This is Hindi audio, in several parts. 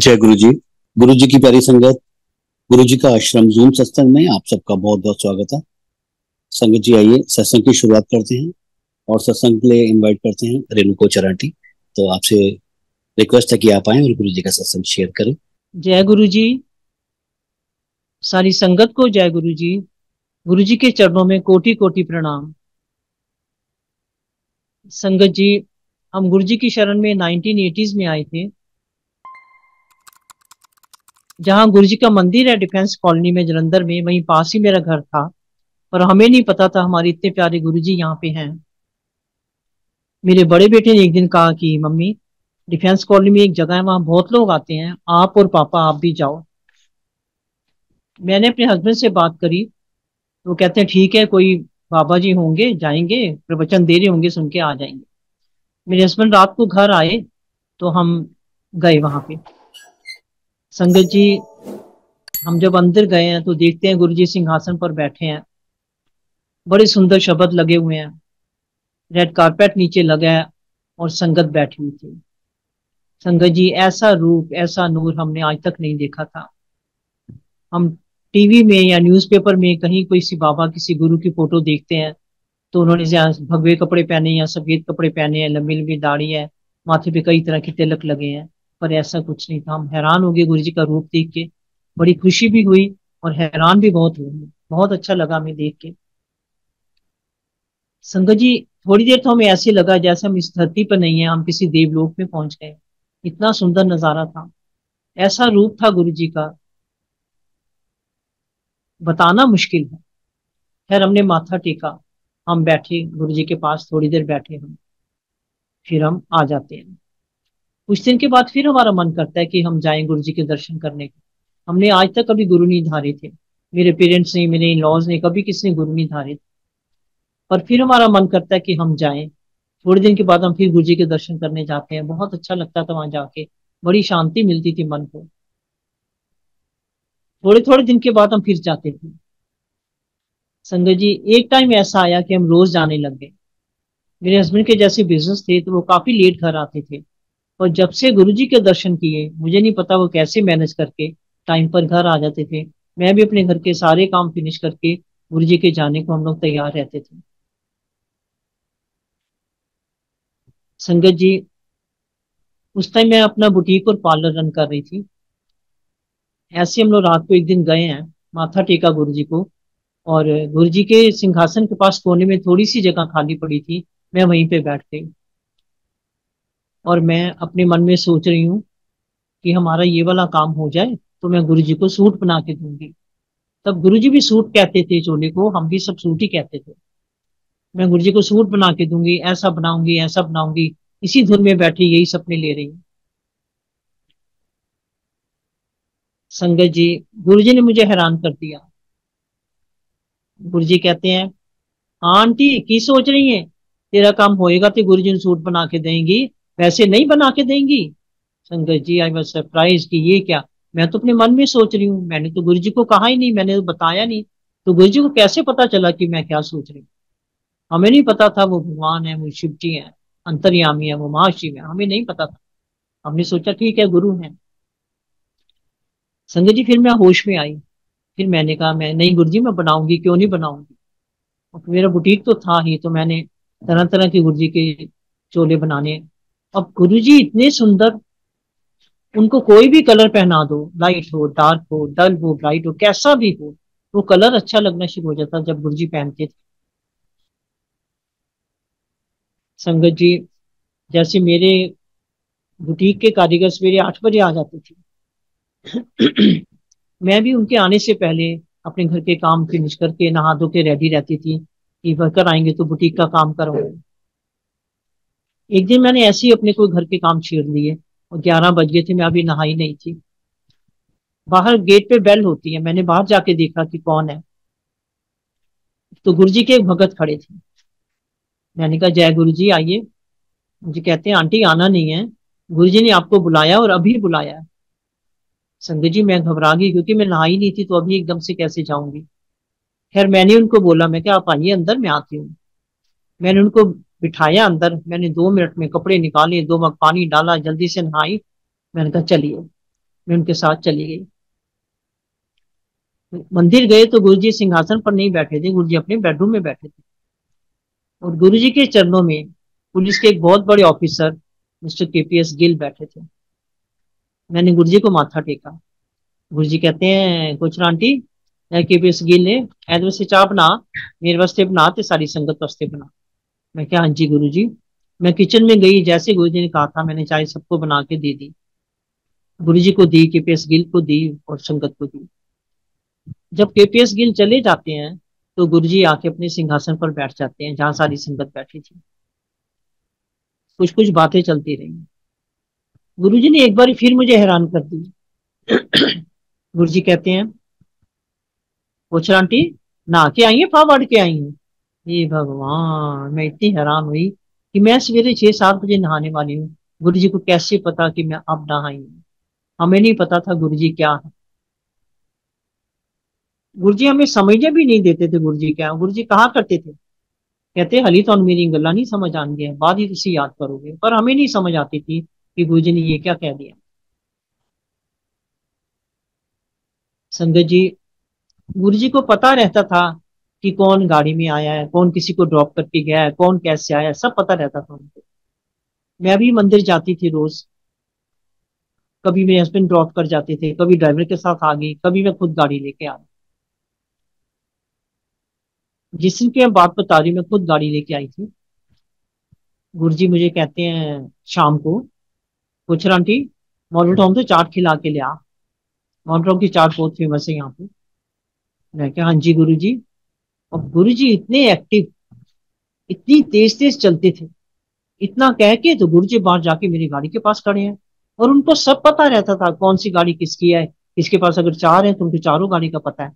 जय गुरु जी। गुरु जी की प्यारी संगत, गुरु जी का आश्रम जूम सत्संग में आप सबका बहुत बहुत स्वागत है। संगत जी आइए सत्संग की शुरुआत करते हैं और सत्संग के लिए इनवाइट करते हैं रेणु को चराटी। तो आपसे रिक्वेस्ट है कि आप आए और गुरु जी का सत्संग शेयर करें। जय गुरु जी। सारी संगत को जय गुरु जी। गुरु जी के चरणों में कोटि कोटि प्रणाम। संगत जी, हम गुरु जी की शरण में 1980s में आए थे, जहां गुरु जी का मंदिर है डिफेंस कॉलोनी में जलंधर में, वहीं पास ही मेरा घर था। और हमें नहीं पता था हमारे इतने प्यारे गुरु जी यहाँ पे हैं। मेरे बड़े बेटे ने एक दिन कहा कि मम्मी, डिफेंस कॉलोनी में एक जगह है, वहां बहुत लोग आते हैं, आप और पापा आप भी जाओ। मैंने अपने हस्बैंड से बात करी, वो कहते हैं ठीक है, कोई बाबा जी होंगे, जाएंगे, प्रवचन दे रहे होंगे, सुन के आ जाएंगे। मेरे हस्बैंड रात को घर आए तो हम गए वहां पे। संगत जी, हम जब अंदर गए हैं तो देखते हैं गुरु जी सिंहासन पर बैठे हैं। बड़े सुंदर शब्द लगे हुए हैं, रेड कारपेट नीचे लगा है और संगत बैठी हुई थी। संगत जी, ऐसा रूप ऐसा नूर हमने आज तक नहीं देखा था। हम टीवी में या न्यूज़पेपर में कहीं कोई सी बाबा किसी गुरु की फोटो देखते हैं तो उन्होंने भगवे कपड़े पहने या सफेद कपड़े पहने हैं, लंबी लंबी दाढ़ी है, माथे पे कई तरह के तिलक लगे हैं। पर ऐसा कुछ नहीं था। हम हैरान हो गए गुरु जी का रूप देख के। बड़ी खुशी भी हुई और हैरान भी बहुत हुई। बहुत अच्छा लगा हमें देख के। संगत जी, थोड़ी देर तो हमें ऐसे लगा जैसे हम इस धरती पर नहीं है, हम किसी देवलोक में पहुंच गए। इतना सुंदर नजारा था, ऐसा रूप था गुरु जी का, बताना मुश्किल है। खैर, हमने माथा टेका, हम बैठे गुरु जी के पास, थोड़ी देर बैठे हम, फिर हम आ जाते हैं। कुछ दिन के बाद फिर हमारा मन करता है कि हम जाएं गुरु जी के दर्शन करने को। हमने आज तक कभी गुरु नहीं धारे थे, मेरे पेरेंट्स ने, मेरे इन लॉज ने, कभी किसी ने गुरु नहीं धारे थे। पर फिर हमारा मन करता है कि हम जाएं। थोड़े दिन के बाद हम फिर गुरु जी के दर्शन करने जाते हैं। बहुत अच्छा लगता था वहां जाके, बड़ी शांति मिलती थी मन को। थोड़े थोड़े दिन के बाद हम फिर जाते थे। संगत जी, एक टाइम ऐसा आया कि हम रोज जाने लग गए। मेरे हस्बैंड के जैसे बिजनेस थे तो वो काफी लेट घर आते थे। और जब से गुरुजी के दर्शन किए, मुझे नहीं पता वो कैसे मैनेज करके टाइम पर घर आ जाते थे। मैं भी अपने घर के सारे काम फिनिश करके गुरुजी के जाने को हम लोग तैयार रहते थे। संगत जी, उस टाइम मैं अपना बुटीक और पार्लर रन कर रही थी। ऐसे हम लोग रात को एक दिन गए हैं, माथा टेका गुरु जी को। और गुरु जी के सिंहासन के पास कोने में थोड़ी सी जगह खाली पड़ी थी, मैं वहीं पे बैठ गई। और मैं अपने मन में सोच रही हूँ कि हमारा ये वाला काम हो जाए तो मैं गुरु जी को सूट बना के दूंगी। तब गुरुजी भी सूट कहते थे चोले को, हम भी सब सूट ही कहते थे। मैं गुरुजी को सूट बना के दूंगी, ऐसा बनाऊंगी ऐसा बनाऊंगी। इसी धुन में बैठी यही सपने ले रही हूँ। संगत जी, गुरुजी ने मुझे हैरान कर दिया। गुरुजी कहते हैं, हाँ आंटी की सोच रही है, तेरा काम होएगा तो गुरुजी ने सूट बना के देंगी, वैसे नहीं बना के देंगी। संगत जी, आई वॉज सरप्राइज कि ये क्या। मैं तो अपने मन में सोच रही हूँ, मैंने तो गुरुजी को कहा ही नहीं, मैंने तो बताया नहीं। तो गुरुजी को कैसे पता चला कि मैं क्या सोच रही हूँ। हमें नहीं पता था वो भगवान है, वो शिव जी है, अंतर्यामी है, वो महाशिव है, हमें नहीं पता था। हमने सोचा ठीक है गुरु है। संजय जी, फिर मैं होश में आई। फिर मैंने कहा, मैं नहीं गुरु जी, मैं बनाऊंगी, क्यों नहीं बनाऊंगी। और मेरा बुटीक तो था ही, तो मैंने तरह तरह के गुरु जी के चोले बनाने। अब गुरु जी इतने सुंदर, उनको कोई भी कलर पहना दो, लाइट हो डार्क हो, डल हो ब्राइट हो, कैसा भी हो, वो कलर अच्छा लगना शुरू हो जाता जब गुरु जी पहनते थे। संगत जी, जैसे मेरे बुटीक के कारीगर सवेरे 8 बजे आ जाते थे, मैं भी उनके आने से पहले अपने घर के काम फिनिश करके नहा धो के रेडी रहती थी कि वर्कर आएंगे तो बुटीक का काम करूंगी। एक दिन मैंने ऐसे ही अपने कोई घर के काम छेड़ लिए और 11 बज गए थे, मैं अभी नहाई नहीं थी। बाहर गेट पे बेल होती है, मैंने बाहर जाके देखा कि कौन है। तो गुरुजी के एक भगत खड़े थे। मैंने कहा, जय गुरु जी, आइए। मुझे कहते हैं, आंटी आना नहीं है, गुरुजी ने आपको बुलाया और अभी बुलाया है। संगत जी, मैं घबरा गई क्योंकि मैं नहाई नहीं थी, तो अभी एकदम से कैसे जाऊंगी। खैर, मैंने उनको बोला, मैं क्या आप आइए अंदर, मैं आती हूँ। मैंने उनको बिठाया अंदर, मैंने 2 मिनट में कपड़े निकाले, 2 मग पानी डाला, जल्दी से नहाई। मैंने कहा चलिए। मैं उनके साथ चली गई। मंदिर गए तो गुरुजी सिंहासन पर नहीं बैठे थे, गुरुजी अपने बेडरूम में बैठे थे। और गुरुजी के चरणों में पुलिस के एक बहुत बड़े ऑफिसर मिस्टर केपीएस गिल बैठे थे। मैंने गुरुजी को माथा टेका। गुरुजी कहते हैं, कुछ आंटी केपीएस गिल ने ऐद वास्ते चाह बना, मेरे वास्ते बना ते सारी संगत वास्ते बना। मैं क्या, हाँ जी गुरुजी। मैं किचन में गई, जैसे गुरुजी ने कहा था मैंने चाय सबको बना के दे दी। गुरुजी को दी, केपीएस गिल को दी और संगत को दी। जब केपीएस गिल चले जाते हैं तो गुरुजी आके अपने सिंहासन पर बैठ जाते हैं जहां सारी संगत बैठी थी। कुछ कुछ बातें चलती रही। गुरुजी ने एक बार फिर मुझे हैरान कर दी। गुरुजी कहते हैं, पूछ आंटी नहा के आई है फावड़ के आई है? ये भगवान, मैं इतनी हैरान हुई कि मैं सवेरे 6-7 बजे नहाने वाली हूँ। गुरुजी को कैसे पता कि मैं अब नहाई हूँ? हमें नहीं पता था गुरुजी क्या है। गुरुजी हमें समझने भी नहीं देते थे गुरुजी क्या है। गुरुजी कहा करते थे, कहते हली तो मेरी गल्ला नहीं समझ आती है, बाद ही तुसी याद करोगे। पर हमें नहीं समझ आती थी कि गुरुजी ने ये क्या कह दिया। संगत जी, गुरुजी को पता रहता था कि कौन गाड़ी में आया है, कौन किसी को ड्रॉप करके गया है, कौन कैसे आया है, सब पता रहता था उनको। मैं भी मंदिर जाती थी रोज। कभी मेरे हस्बैंड ड्रॉप कर जाते थे, कभी ड्राइवर के साथ आ गई, कभी मैं खुद गाड़ी लेके आ गई। जिस दिन की मैं बात बता रही हूँ, मैं खुद गाड़ी लेके आई थी। गुरुजी मुझे कहते हैं शाम को, पूछ रहा आंटी मॉडल टाउन से चाट खिला के ले आ, मॉडल टाउन की चाट बहुत फेमस है यहाँ पे। मैं क्या, हाँ जी गुरुजी। और गुरुजी इतने एक्टिव, इतनी तेज तेज चलते थे। इतना कह के तो गुरुजी बाहर जाके मेरी गाड़ी के पास खड़े हैं। और उनको सब पता रहता था कौन सी गाड़ी किसकी है। किसके पास अगर चार है तो उनको चारों गाड़ी का पता है।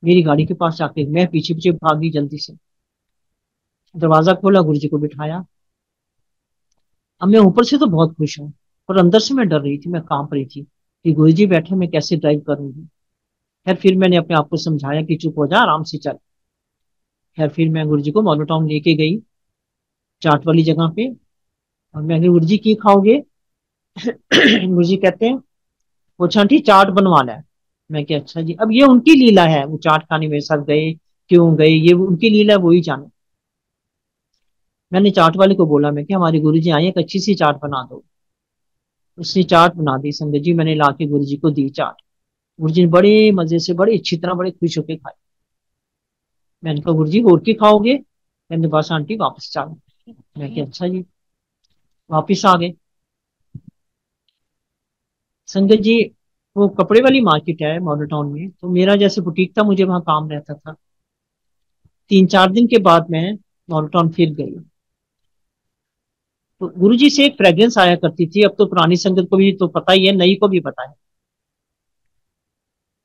मेरी गाड़ी के पास जाके मैं पीछे पीछे भागी जल्दी से, दरवाजा खोला, गुरुजी को बिठाया। अब मैं ऊपर से तो बहुत खुश हूँ, पर अंदर से मैं डर रही थी, मैं कांप रही थी कि गुरुजी बैठे मैं कैसे ड्राइव करूंगी। खैर फिर मैंने अपने आप को समझाया कि चुप हो जा, आराम से चल। खैर फिर मैं गुरुजी को मॉडल टाउन लेके गई, चाट वाली जगह पे। और मैं गुरुजी की खाओगे? गुरुजी कहते हैं, वो आंटी चाट बनवाना है। मैं क्या, अच्छा जी। अब ये उनकी लीला है, वो चाट खाने मेरे साथ गए, क्यों गए ये उनकी लीला है, वो ही जाने। मैंने चाट वाले को बोला, मैं कि हमारे गुरुजी आए, एक अच्छी सी चाट बना दो। उसने चाट बना दी संगत जी, मैंने ला के गुरुजी को दी चाट। गुरुजी ने बड़े मजे से, बड़े अच्छी तरह, बड़े खुश होकर खाए। मैंने कहा गुरुजी और की खाओगे? कहते बस आंटी वापस चलो। मैं क्या, अच्छा जी। वापिस आ गए। संगत जी, वो कपड़े वाली मार्केट है मॉडल टाउन में, तो मेरा जैसे बुटीक था, मुझे वहां काम रहता था। 3-4 दिन के बाद मैं मॉडल टाउन फिर गई। तो गुरुजी से एक फ्रेग्रेंस आया करती थी। अब तो पुरानी संगत को भी तो पता ही है, नई को भी पता है।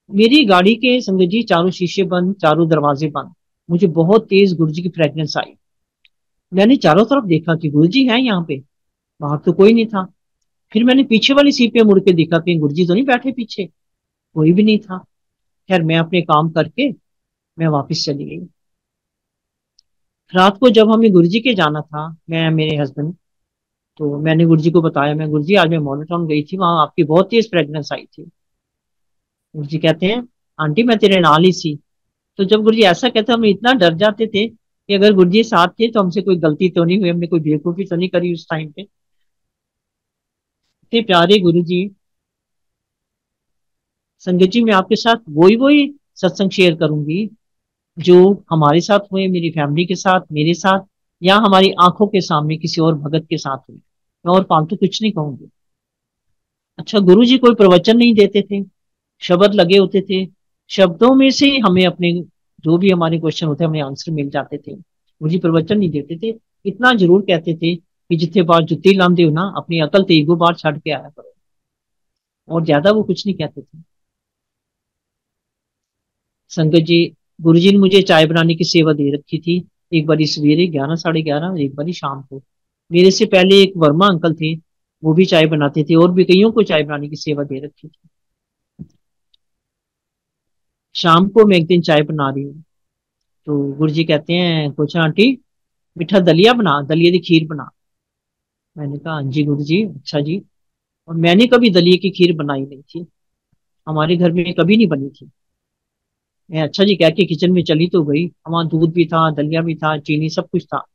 मेरी गाड़ी के संगत जी चारों शीशे बंद, चारों दरवाजे बंद, मुझे बहुत तेज गुरुजी की फ्रेग्रेंस आई। मैंने चारों तरफ देखा कि गुरुजी है यहाँ पे, वहां तो कोई नहीं था। फिर मैंने पीछे वाली सीट पे मुड़ के देखा कहीं गुरुजी तो नहीं बैठे पीछे, कोई भी नहीं था। खैर मैं अपने काम करके मैं वापस चली गई। रात को जब हमें गुरुजी के जाना था, मैं मेरे हस्बैंड, तो मैंने गुरुजी को बताया, मैं गुरुजी आज मैं मॉडल टाउन गई थी, वहां आपकी बहुत तेज फ्रेग्रेंस आई थी। गुरुजी कहते हैं, आंटी मैं तेरे नाल ही सी। तो जब गुरुजी ऐसा कहते हम इतना डर जाते थे कि अगर गुरुजी साथ थे तो हमसे कोई गलती तो नहीं हुई, हमने कोई बेवकूफी तो नहीं करी उस टाइम पे। इतने प्यारे गुरुजी। संगत जी, मैं आपके साथ वही वही सत्संग शेयर करूंगी जो हमारे साथ हुए, मेरी फैमिली के साथ, मेरे साथ, या हमारी आंखों के सामने किसी और भगत के साथ हुए। मैं और फालतू कुछ नहीं कहूंगी। अच्छा, गुरु जी कोई प्रवचन नहीं देते थे, शब्द लगे होते थे। शब्दों में से हमें अपने जो भी हमारे क्वेश्चन होते हमें आंसर मिल जाते थे। गुरु जी प्रवचन नहीं देते थे। इतना जरूर कहते थे कि जिथे बार जुत्ती लांदे हो ना, अपनी अकल ते ईगो बार छड़ के आया करो। और ज्यादा वो कुछ नहीं कहते थे। संगत जी, गुरु जी ने मुझे चाय बनाने की सेवा दे रखी थी। एक बारी सवेरे 11, 11:30 और एक बारी शाम को। मेरे से पहले एक वर्मा अंकल थे, वो भी चाय बनाते थे, और भी कईयों को चाय बनाने की सेवा दे रखी थी। शाम को मैं एक दिन चाय बना रही हूँ, तो गुरुजी कहते हैं, कुछ आंटी मिठा दलिया बना, दलिया की खीर बना। मैंने कहा हाँ जी गुरु जी, अच्छा जी। और मैंने कभी दलिया की खीर बनाई नहीं थी। हमारे घर में कभी नहीं बनी थी। मैं अच्छा जी कह के किचन में चली तो गई, वहां दूध भी था, दलिया भी था, चीनी सब कुछ था।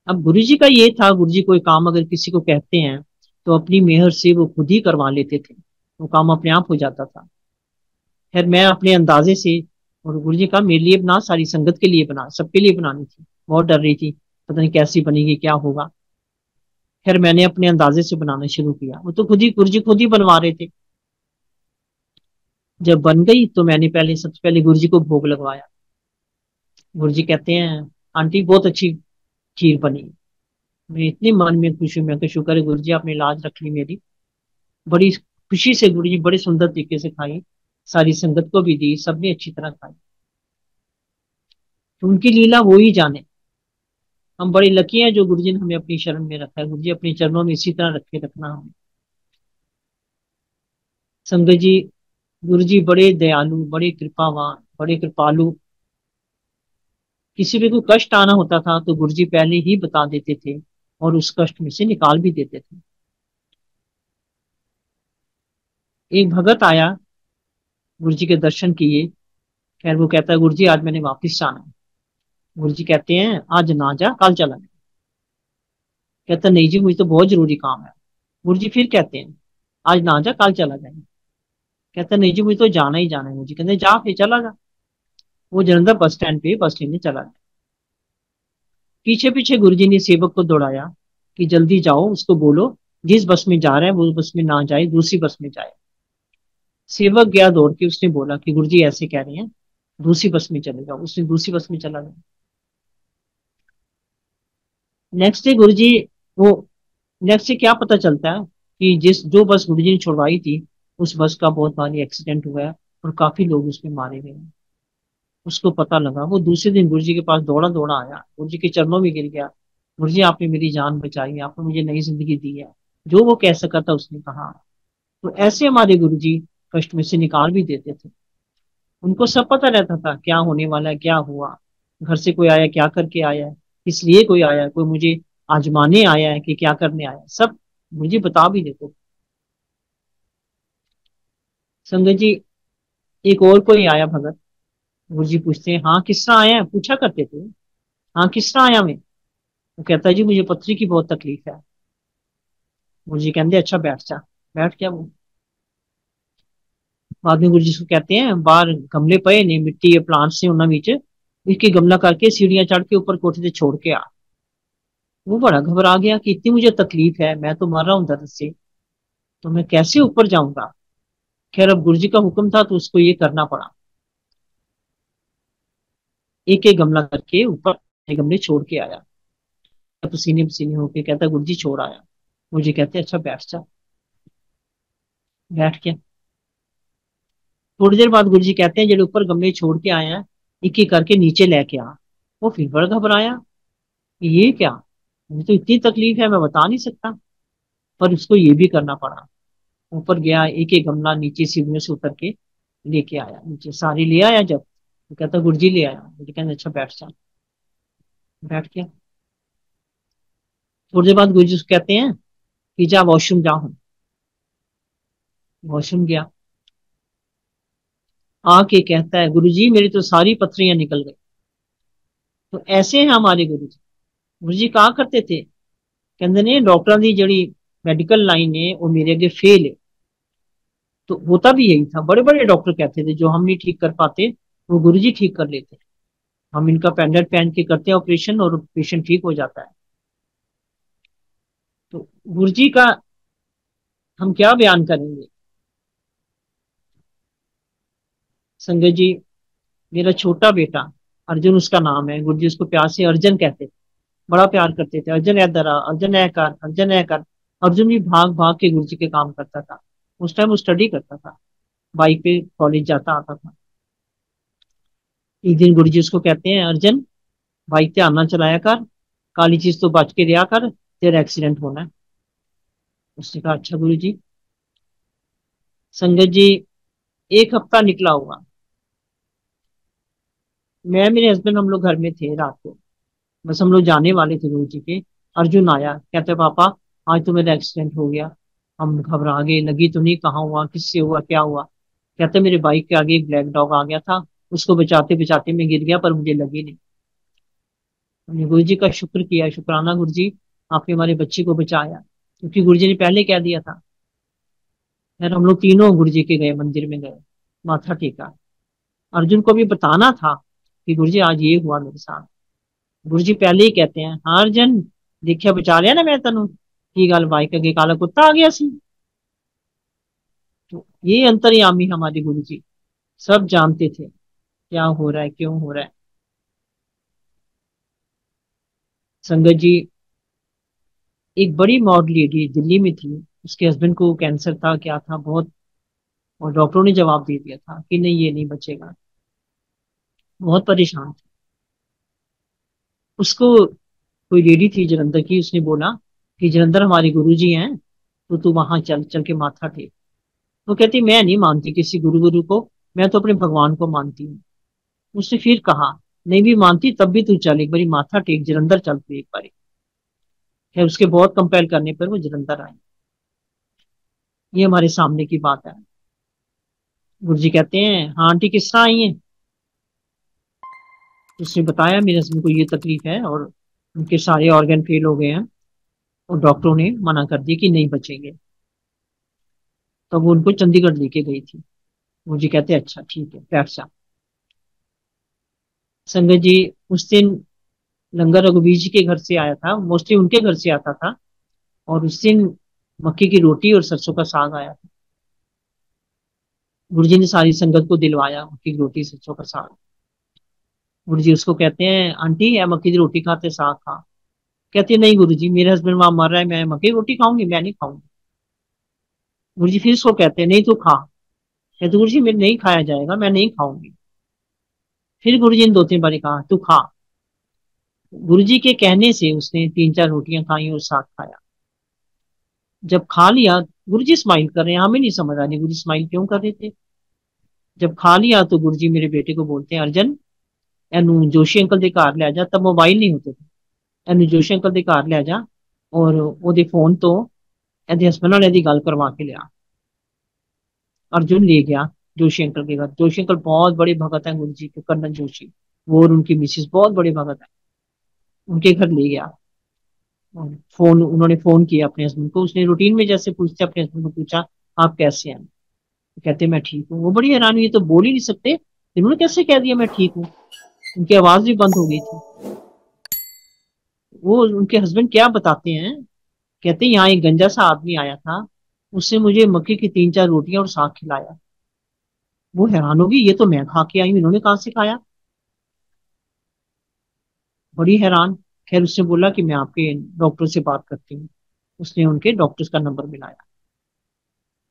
अब गुरु जी का ये था, गुरु जी कोई काम अगर किसी को कहते हैं तो अपनी मेहर से वो खुद ही करवा लेते थे, वो काम अपने आप हो जाता था। फिर मैं अपने अंदाजे से, और गुरु जी का मेरे लिए बना, सारी संगत के लिए बना, सबके लिए बनानी थी। बहुत डर रही थी, पता नहीं कैसी बनेगी, क्या होगा। फिर मैंने अपने अंदाजे से बनाना शुरू किया, वो तो खुद ही गुरु जी खुद ही बनवा रहे थे। जब बन गई तो मैंने पहले, सबसे पहले गुरु जी को भोग लगवाया। गुरु जी कहते हैं, आंटी बहुत अच्छी खीर बनी। मैं इतनी मन में खुश हूँ, मैं कहा शुक्र है गुरु जी, आपने लाज रख ली मेरी। बड़ी खुशी से गुरु जी बड़े सुंदर तरीके से खाई, सारी संगत को भी दी, सबने अच्छी तरह खाई। तो उनकी लीला वो ही जाने। हम बड़े लकी हैं जो गुरु जी ने हमें अपनी शरण में रखा है। गुरु जी अपने चरणों में इसी तरह रखे रखना हमें। संगत जी, गुरु जी बड़े दयालु, बड़े कृपावान, बड़े कृपालु। किसी पे कोई कष्ट आना होता था तो गुरु जी पहले ही बता देते थे और उस कष्ट में से निकाल भी देते थे। एक भगत आया, गुरु जी के दर्शन किए। खैर वो कहता है गुरु जी आज मैंने वापस जाना है। गुरु जी कहते हैं आज ना जा, कल चला जाए। कहता नहीं जी, मुझे तो बहुत जरूरी काम है। गुरु जी फिर कहते हैं आज ना जा, कल चला जाए। कहता नहीं जी, मुझे तो जाना ही जाना है। गुरु जी कहते हैं जा फिर, चला जा। वो जलंधर बस स्टैंड पे बस लेने चला गया। पीछे पीछे गुरु जी ने सेवक को दौड़ाया कि जल्दी जाओ, उसको बोलो जिस बस में जा रहा है वो बस में ना जाए, दूसरी बस में जाए। सेवक गया दौड़ के, उसने बोला कि गुरु जी ऐसे कह रहे हैं, दूसरी बस में चले जाओ। उसने दूसरी बस में चला गया। नेक्स्ट डे गुरु जी, वो नेक्स्ट डे क्या पता चलता है कि जिस जो बस गुरु जी ने छुड़वाई थी, उस बस का बहुत भारी एक्सीडेंट हुआ है और काफी लोग उसमें मारे गए हैं। उसको पता लगा, वो दूसरे दिन गुरु जी के पास दौड़ा दौड़ा आया, गुरु जी के चरणों में गिर गया। गुरु जी आपने मेरी जान बचाई, आपने मुझे नई जिंदगी दी है। जो वो कह सका था उसने कहा। तो ऐसे हमारे गुरु जी कष्ट में से निकाल भी देते थे। उनको सब पता रहता था क्या होने वाला है, क्या हुआ। घर से कोई आया, क्या करके आया है, किस लिए कोई आया है, कोई मुझे आजमाने आया है कि क्या करने आया है, सब मुझे बता भी देते थे। संगत जी, एक और कोई आया भगत। गुरु जी पूछते हैं हाँ किस तरह आया है, पूछा करते थे। हाँ किस तरह आया मैं। वो कहता है जी मुझे पथरी की बहुत तकलीफ है। गुरु जी कहते अच्छा बैठ जा। बैठ गया वो। बाद में गुरु जी को कहते हैं बाहर गमले पए ने, मिट्टी के प्लांट्स ने उन्होंने बीच, इसकी गमला करके सीढ़ियां चढ़ के ऊपर कोठे से छोड़ के आ। वो बड़ा घबरा गया कि इतनी मुझे तकलीफ है, मैं तो मर रहा हूँ दर्द से, तो मैं कैसे ऊपर जाऊंगा। खैर अब गुरु जी का हुक्म था तो उसको ये करना पड़ा। एक एक गमला करके ऊपर गमले छोड़ के आया। पसीने पसीने होके कहता गुरु जी छोड़ आया। गुरु जी कहते अच्छा बैठ जा। बैठ गया। थोड़ी देर बाद गुरु जी कहते हैं जेडे ऊपर गमले छोड़ के आए हैं, एक एक करके नीचे लेके आ। वो फिर बड़ा घबराया कि ये क्या, मुझे तो इतनी तकलीफ है मैं बता नहीं सकता। पर उसको ये भी करना पड़ा। ऊपर गया, एक एक गमला नीचे सीढ़ियों से उतर के लेके आया, नीचे सारी ले आया। जब तो कहता गुरु जी ले आया। मुझे कहते अच्छा बैठ जा। बैठ गया। थोड़ी देर बाद गुरु जी उसको कहते हैं कि जा वॉशरूम जा। वॉशरूम गया। आके कहता है गुरु जी मेरी तो सारी पथरियां निकल गई। तो ऐसे हैं हमारे गुरु जी। गुरु जी कहा करते थे, कहते ने डॉक्टर की जड़ी मेडिकल लाइन है वो मेरे अगे फेल है। तो होता भी यही था, बड़े बड़े डॉक्टर कहते थे जो हम नहीं ठीक कर पाते वो गुरु जी ठीक कर लेते। हम इनका पेंडेंट पहन के करते हैं ऑपरेशन और पेशेंट ठीक हो जाता है। तो गुरु जी का हम क्या बयान करेंगे। संगत जी, मेरा छोटा बेटा अर्जुन उसका नाम है, गुरु जी उसको प्यार से अर्जुन कहते थे। बड़ा प्यार करते थे, अर्जुन इधर आ, अर्जुन ऐ कर, अर्जुन ऐ कर। अर्जुन भी भाग भाग के गुरु जी के काम करता था। उस टाइम वो स्टडी करता था, बाइक पे कॉलेज जाता आता था। एक दिन गुरु जी उसको कहते हैं अर्जुन बाइक ध्यान ना चलाया कर, काली चीज तो बच के रहा कर, तेरा एक्सीडेंट होना है। उसने कहा अच्छा गुरु जी। संगत जी, एक हफ्ता निकला हुआ, मैं मेरे हस्बैंड हम लोग घर में थे रात को, बस हम लोग जाने वाले थे गुरु जी के। अर्जुन आया, कहते पापा आज तो मेरा एक्सीडेंट हो गया। हम घबरा गए, लगी तो नहीं, कहाँ हुआ, किससे हुआ, क्या हुआ। कहते मेरे बाइक के आगे एक ब्लैक डॉग आ गया था, उसको बचाते बचाते मैं गिर गया, पर मुझे लगी नहीं। हमने गुरु जी का शुक्र किया, शुक्राना गुरु जी, आपने हमारे बच्चे को बचाया, क्योंकि गुरु जी ने पहले कह दिया था। फिर हम लोग तीनों गुरु जी के गए, मंदिर में गए, माथा टेका। अर्जुन को भी बताना था कि गुरु जी आज ये हुआ मेरे साथ। गुरु जी पहले ही कहते हैं, हाँ अर्जन, देखिया बचा लिया ना मैं तेन, की गल बाइक अगे काला कुत्ता आ गया सी। तो ये अंतर्यामी हमारे गुरु जी सब जानते थे क्या हो रहा है, क्यों हो रहा है। संगत जी, एक बड़ी मॉड लेडी दिल्ली में थी, उसके हस्बैंड को कैंसर था, क्या था बहुत, और डॉक्टरों ने जवाब दे दिया था कि नहीं ये नहीं बचेगा। बहुत परेशान थी। उसको कोई लेडी थी जलंधर की, उसने बोला कि जलंधर हमारे गुरु जी हैं, तो तू वहां चल, चल के माथा टेक। वो कहती मैं नहीं मानती किसी गुरु गुरु को, मैं तो अपने भगवान को मानती हूँ। उसने फिर कहा, नहीं भी मानती तब भी तू चल, एक बारी माथा टेक, जलंधर चल तू एक बारी। खैर उसके बहुत कंपेल करने पर वो जलंधर आई। ये हमारे सामने की बात है। गुरु जी कहते हैं, हाँ आंटी किस तरह आई है। उसने बताया मेरे हस्बैंड को ये तकलीफ है और उनके सारे ऑर्गन फेल हो गए हैं, और डॉक्टरों ने मना कर दिया कि नहीं बचेंगे। तो वो उनको चंडीगढ़ लेके गई थी। मुझे कहते अच्छा ठीक है बैठ जा। संगत जी, उस दिन लंगर रघुवीर जी के घर से आया था, मोस्टली उनके घर से आता था, और उस दिन मक्की की रोटी और सरसों का साग आया था। गुरु जी ने सारी संगत को दिलवाया मक्की की रोटी सरसों का साग। गुरु जी उसको कहते हैं, आंटी है मक्की की रोटी खाते, साग खा। कहती है नहीं गुरु जी, मेरे हस्बैंड वहां मर रहा है, मैं मक्की की रोटी खाऊंगी, मैं नहीं खाऊंगी। गुरु जी फिर उसको कहते हैं, नहीं तू खा। कहते गुरु जी मेरे नहीं खाया जाएगा, मैं नहीं खाऊंगी। फिर गुरु जी ने दो तीन बार कहा तू खा। गुरु जी के कहने से उसने तीन चार रोटियां खाई और साग खाया। जब खा लिया, गुरु जी स्माइल कर रहे हैं, हमें नहीं समझ आ रही गुरु जी स्माइल क्यों कर रहे थे। जब खा लिया तो गुरु जी मेरे बेटे को बोलते हैं, अर्जन एनू जोशी अंकल दे घर ले जा। तब मोबाइल नहीं होते थे। एनू जोशी अंकल दे घर ले जा, और ओदे फोन तो एदे हस्बैंड नाल एदी गल करवा के लिया। अर्जुन ले गया जोशी अंकल के घर। जोशी अंकल बहुत बड़े भगत हैं गुरु जी के, कर्नल जोशी, वो और उनकी मिसिस बहुत बड़े भगत है। उनके घर ले गया, और फोन उन्होंने फोन किया अपने हस्बैंड को। उसने रूटीन में जैसे पूछते अपने हस्बैंड को पूछा, आप कैसे हैं। तो कहते मैं ठीक हूँ। वो बड़ी हैरान हुई, ये तो बोल ही नहीं सकते, इन्होंने कैसे कह दिया मैं ठीक हूँ। उनकी आवाज भी बंद हो गई थी। वो उनके हस्बैंड क्या बताते हैं, कहते यहाँ एक गंजा सा आदमी आया था, उससे मुझे मक्के की तीन चार रोटियां और साग खिलाया। वो हैरान होगी, ये तो मैं खा के आई हूँ, इन्होंने कहाँ से खाया। बड़ी हैरान। खैर उसने बोला कि मैं आपके डॉक्टर से बात करती हूँ। उसने उनके डॉक्टर का नंबर मिलाया।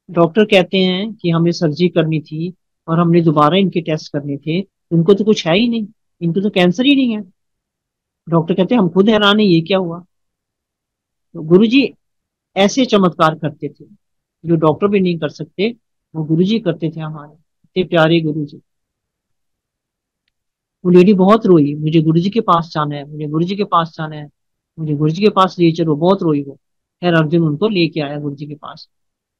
डॉक्टर कहते हैं कि हमें सर्जरी करनी थी, और हमने दोबारा इनके टेस्ट करने थे, इनको तो कुछ है ही नहीं, इनको तो कैंसर ही नहीं है। डॉक्टर कहते हैं हम खुद हैरान है, ये क्या हुआ। तो गुरु जी ऐसे चमत्कार करते थे जो डॉक्टर भी नहीं कर सकते, वो गुरु जी करते थे हमारे, इतने प्यारे गुरु जी। वो लेडी बहुत रोई, मुझे गुरु जी के पास जाना है, मुझे गुरु जी के पास जाना है, मुझे गुरु जी के पास ले चलो, बहुत रोई वो। खैर अर्जुन उनको लेके आया गुरु जी के पास।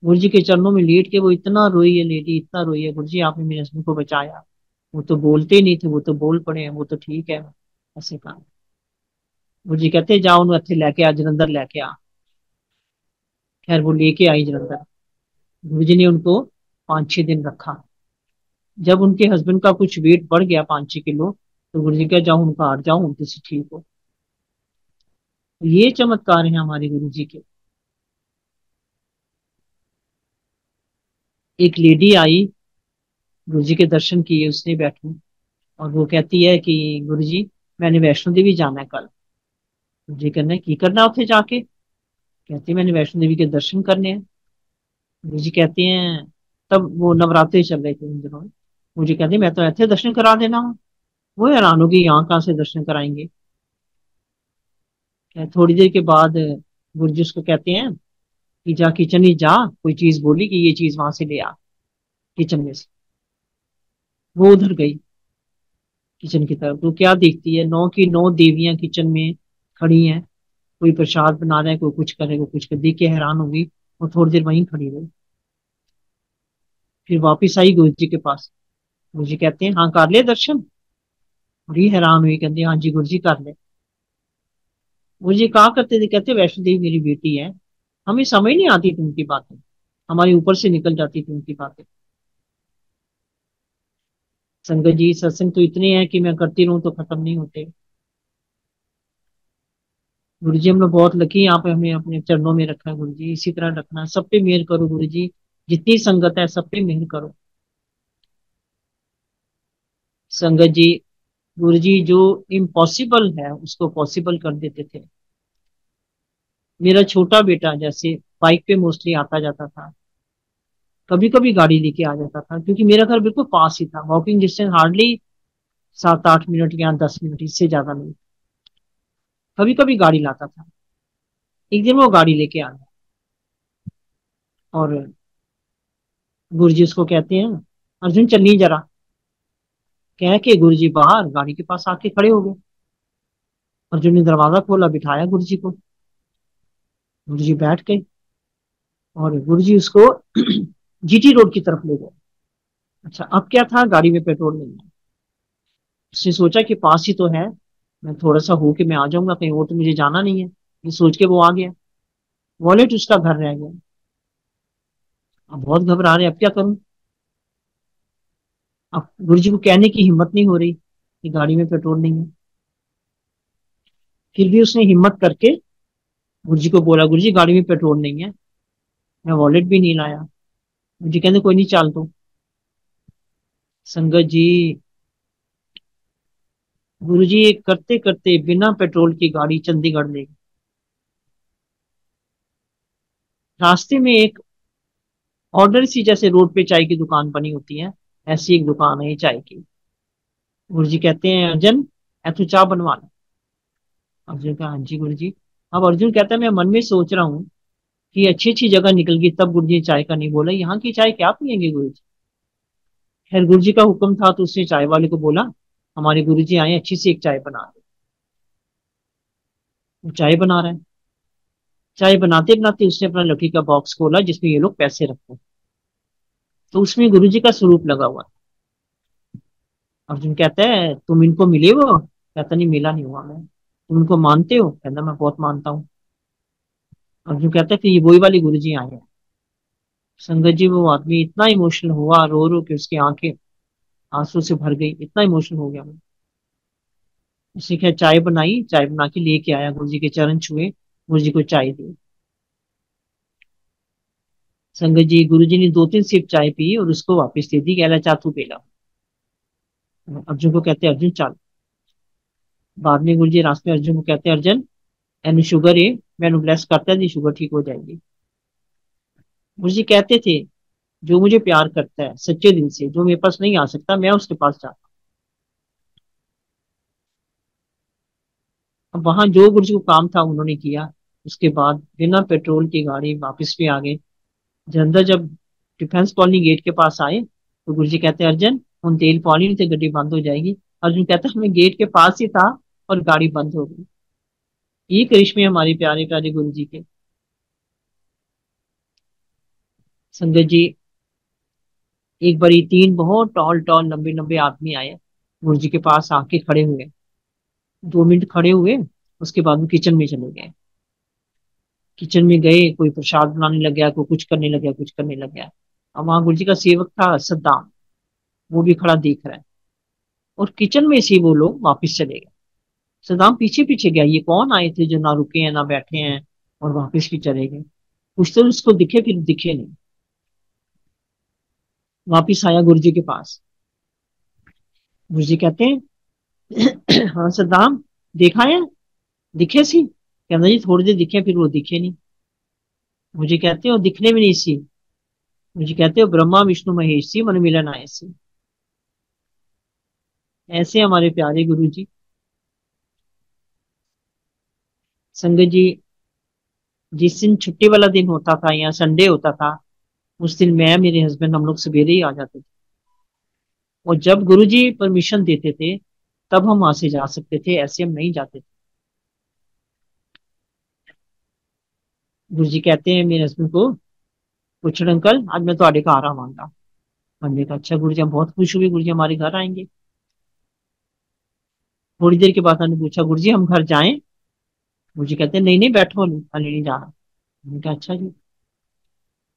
गुरु जी के चरणों में लेट के वो इतना रोई है लेडी, इतना रोई है, गुरु जी आपने मेरे हस्बैंड को बचाया, वो तो बोलते ही नहीं थे, वो तो बोल पड़े हैं, वो तो ठीक है। ऐसे कहा। गुरु जी कहते जाओ उन्हें इत्थे लेके आ, जलंधर लेके आ। खैर वो लेके आई जलंधर। गुरु जी ने उनको 5-6 दिन रखा। जब उनके हस्बैंड का कुछ वेट बढ़ गया 5-6 किलो, तो गुरु जी कहा जाओ उनका हट जाओ, उनसे ठीक हो। तो ये चमत्कार है हमारे गुरु जी के। एक लेडी आई, गुरु जी के दर्शन किए उसने बैठी, और वो कहती है कि गुरु जी मैंने वैष्णो देवी जाना है कल। गुरु जी कहना है की करना उत्थे जाके। कहती मैंने वैष्णो देवी के दर्शन करने हैं। गुरु जी कहते हैं, तब वो नवरात्रे चल रहे थे उन दिनों में। मुझे कहते मैं तो ऐसे दर्शन करा देना हूँ। वो हैरान होगी, यहाँ कहाँ से दर्शन कराएंगे। थोड़ी देर के बाद गुरु जी उसको कहते हैं कि जा किचन ही जा, कोई चीज बोली कि ये चीज वहां से ले आ किचन में से। वो उधर गई किचन की तरफ, तो क्या देखती है, 9 की 9 देवियां किचन में खड़ी हैं। कोई प्रसाद बना रहा है, कोई कुछ करे, कोई कुछ कर, देख के हैरान होगी। और थोड़ी देर वहीं खड़ी रही। फिर वापिस आई गुरु जी के पास। गुरु जी कहते हैं हाँ कर ले दर्शन। बड़ी हैरान हुई, कहते हाँ जी गुरु जी कर ले। गुरु जी कहा करते थे, कहते वैष्णो देवी मेरी बेटी है, हमें समझ नहीं आती थी उनकी बातें, हमारे ऊपर से निकल जाती थी उनकी बातें। संगत जी सत्संग तो इतने हैं कि मैं करती रहूं तो खत्म नहीं होते। गुरु जी हम लोग बहुत लकी, यहाँ पे हमें अपने चरणों में रखा है। गुरु जी इसी तरह रखना, सब पे मेहर करो गुरु जी, जितनी संगत है सब पे मेहर करो। संगत जी, गुरु जी जो इम्पॉसिबल है उसको पॉसिबल कर देते थे। मेरा छोटा बेटा जैसे बाइक पे मोस्टली आता जाता था, कभी कभी गाड़ी लेके आ जाता था, क्योंकि मेरा घर बिल्कुल पास ही था, वॉकिंग डिस्टेंस हार्डली 7-8 मिनट या 10 मिनट, इससे ज्यादा नहीं। कभी कभी गाड़ी लाता था। एक दिन वो गाड़ी लेके आ गया और गुरु जी उसको कहते हैं अर्जुन चलनी जरा। कह के गुरु जी बाहर गाड़ी के पास आके खड़े हो गए। अर्जुन ने दरवाजा खोला, बिठाया गुरु जी को। गुरु जी बैठ गए और गुरु जी उसको जीटी रोड की तरफ ले गए। अच्छा अब क्या था, गाड़ी में पेट्रोल नहीं है। उसने सोचा कि पास ही तो है, मैं थोड़ा सा होके मैं आ जाऊंगा, कहीं और तो मुझे जाना नहीं है। ये सोच के वो आ गया। वॉलेट उसका घर रह गया। अब बहुत घबरा रहे, अब क्या करूं। अब गुरु जी को कहने की हिम्मत नहीं हो रही कि गाड़ी में पेट्रोल नहीं है। फिर भी उसने हिम्मत करके गुरु जी को बोला गुरु जी गाड़ी में पेट्रोल नहीं है, मैं वॉलेट भी नहीं लाया। गुरु जी कहते कोई नहीं चाल तो। संगत जी गुरु जी करते करते बिना पेट्रोल की गाड़ी चंडीगढ़ ले गए। रास्ते में एक ऑर्डर सी, जैसे रोड पे चाय की दुकान बनी होती है, ऐसी एक दुकान है ये चाय की। गुरु जी कहते हैं अर्जुन ऐ तू चाय बनवा ले। अर्जुन का हाँ जी गुरु जी। अब अर्जुन कहता है मैं मन में सोच रहा हूँ कि अच्छी अच्छी जगह निकल गई, तब गुरु जी चाय का नहीं बोला, यहाँ की चाय क्या पियेंगे गुरु जी। खैर गुरु जी का हुक्म था तो उसने चाय वाले को बोला हमारे गुरु जी आए, अच्छी सी एक चाय बना दे। वो चाय बना रहा है। चाय बनाते बनाते उसने अपना लकड़ी का बॉक्स खोला जिसमें ये लोग पैसे रखते हैं, तो उसमें गुरु जी का स्वरूप लगा हुआ था। अर्जुन कहता है तुम इनको मिले हो। कहता नहीं मिला नहीं हुआ मैं। तुम इनको मानते हो। कहता मैं बहुत मानता हूँ। अर्जुन कहता है फिर ये वही वाले गुरु जी आए हैं। संगत जी वो आदमी इतना इमोशनल हुआ, रो रो के उसकी आंखें आंसू से भर गई, इतना इमोशनल हो गया मैं। उसने क्या चाय बनाई, चाय बना के लेके आया, गुरु जी के चरण छुए, गुरु जी को चाय दी। संगत जी गुरु जी ने 2-3 सिप चाय पी और उसको वापस दे दी, कहला चाह तू पी ला। अर्जुन को कहते अर्जुन चल। बाद में गुरु जी रास्ते में अर्जुन को कहते अर्जुन एनु शुगर है, मैंने ब्लेस करता है शुगर ठीक हो जाएगी। गुरु जी कहते थे जो मुझे प्यार करता है सच्चे दिल से, जो मेरे पास नहीं आ सकता, मैं उसके पास जाता। अब वहां जो गुरु जी को काम था उन्होंने किया। उसके बाद बिना पेट्रोल की गाड़ी वापस भी आ गए। जलंधर जब डिफेंस कॉलोनी गेट के पास आए तो गुरु जी कहते अर्जन हम तेल पानी नहीं थे, गड्डी बंद हो जाएगी। अर्जुन कहता हमें गेट के पास ही था और गाड़ी बंद हो गई। ये करिश्मे हमारे प्यारे प्यारे गुरु जी के। संगत जी एक बारी 3 बहुत टॉल टॉल लंबे लंबे आदमी आए, गुरु जी के पास आके खड़े हुए। 2 मिनट खड़े हुए, उसके बाद वो किचन में चले गए। किचन में गए, कोई प्रसाद बनाने लग गया, कोई कुछ करने लग गया, कुछ करने लग गया। अब वहां गुरु जी का सेवक था सद्दाम, वो भी खड़ा देख रहा है। और किचन में से वो लोग वापिस चले गए। सद्दाम पीछे पीछे गया, ये कौन आए थे जो ना रुके हैं ना बैठे हैं और वापिस भी चले गए। कुछ तो उसको दिखे, फिर दिखे नहीं। वापिस आया गुरु जी के पास। गुरु जी कहते हैं हाँ सद्दाम देखा है, दिखे सी। कहना जी थोड़ी देर दिखे, फिर वो दिखे नहीं। मुझे कहते हो दिखने में नहीं सी। मुझे कहते हो ब्रह्मा विष्णु महेश सी, मन मिलन आए सी। ऐसे हमारे प्यारे गुरु जी। संगत जी जिस दिन छुट्टी वाला दिन होता था या संडे होता था, उस दिन मैं मेरे हस्बैंड हम लोग सवेरे ही आ जाते थे। और जब गुरु जी परमिशन देते थे तब हम वहां से जा सकते थे, ऐसे हम नहीं जाते थे। गुरु जी कहते हैं मेरे हस्बैंड को पूछड़ अंकल आज मैं ਤੁਹਾਡੇ घर आवांगा। हमने कहा अच्छा गुरु जी, हम बहुत खुश हुए, गुरु जी हमारे घर आएंगे। थोड़ी देर के बाद हमने पूछा गुरु जी हम घर जाएं? गुरु जी कहते हैं नहीं नहीं बैठो, हाले नहीं जाना। हमने कहा अच्छा जी।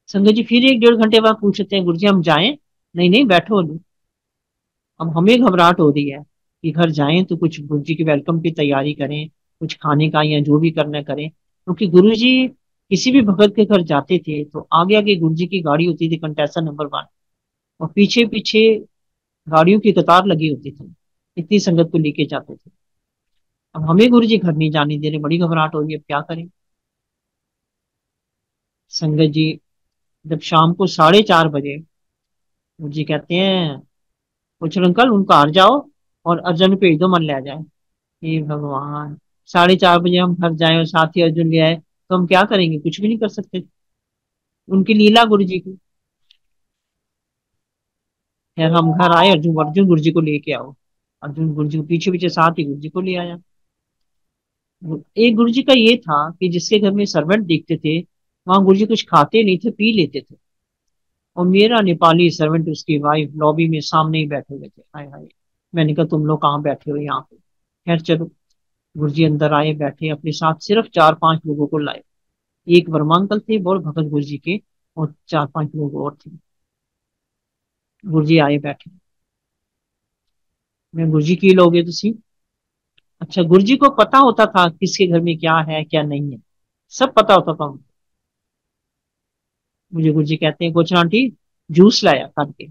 संगत जी फिर 1 डेढ़ घंटे बाद पूछते हैं गुरु जी हम जाएं? नहीं नहीं बैठो अभी। अब हमें घबराहट हो रही है कि घर जाएं तो कुछ गुरु जी की वेलकम की तैयारी करें, कुछ खाने का या जो भी करना करें, क्योंकि गुरु जी किसी भी भगत के घर जाते थे तो आगे आगे गुरु जी की गाड़ी होती थी, कंटेसर नंबर 1, और पीछे पीछे गाड़ियों की कतार लगी होती थी, इतनी संगत को लेके जाते थे। अब हमें गुरु जी घर नहीं जाने दे रहे, बड़ी घबराहट हो रही है, अब क्या करें। संगत जी जब शाम को 4:30 बजे गुरु जी कहते हैं कुछ अंकल उन घर जाओ और अर्जुन भेज दो, मन ले जाए। हे भगवान, 4:30 बजे हम घर जाए और साथ ही अर्जुन ले आए तो हम क्या करेंगे, कुछ भी नहीं कर सकते। उनकी लीला गुरु जी की। खैर हम घर आए, अर्जुन अर्जुन गुरु जी को लेके आओ। अर्जुन गुरु जी को पीछे पीछे साथ ही गुरु जी को ले आया। एक गुरु जी का ये था कि जिसके घर में सर्वेंट देखते थे वहां गुरु जी कुछ खाते नहीं थे, पी लेते थे। और मेरा नेपाली सर्वेंट उसकी वाइफ लॉबी में सामने ही बैठे हुए थे। हाय हाय, मैंने कहा तुम लोग कहाँ बैठे हो यहाँ पे। खैर चलो, गुरुजी अंदर आए, बैठे, अपने साथ सिर्फ 4-5 लोगों को लाए। एक वर्मा अंकल थे और भगत गुरुजी के, और 4-5 लोग और थे। गुरुजी आए बैठे। मैं गुरुजी की लोगे तुसी? अच्छा, गुरुजी को पता होता था किसके घर में क्या है क्या नहीं है, सब पता होता था उनको। मुझे गुरुजी कहते हैं गोचर आंटी जूस लाया करके।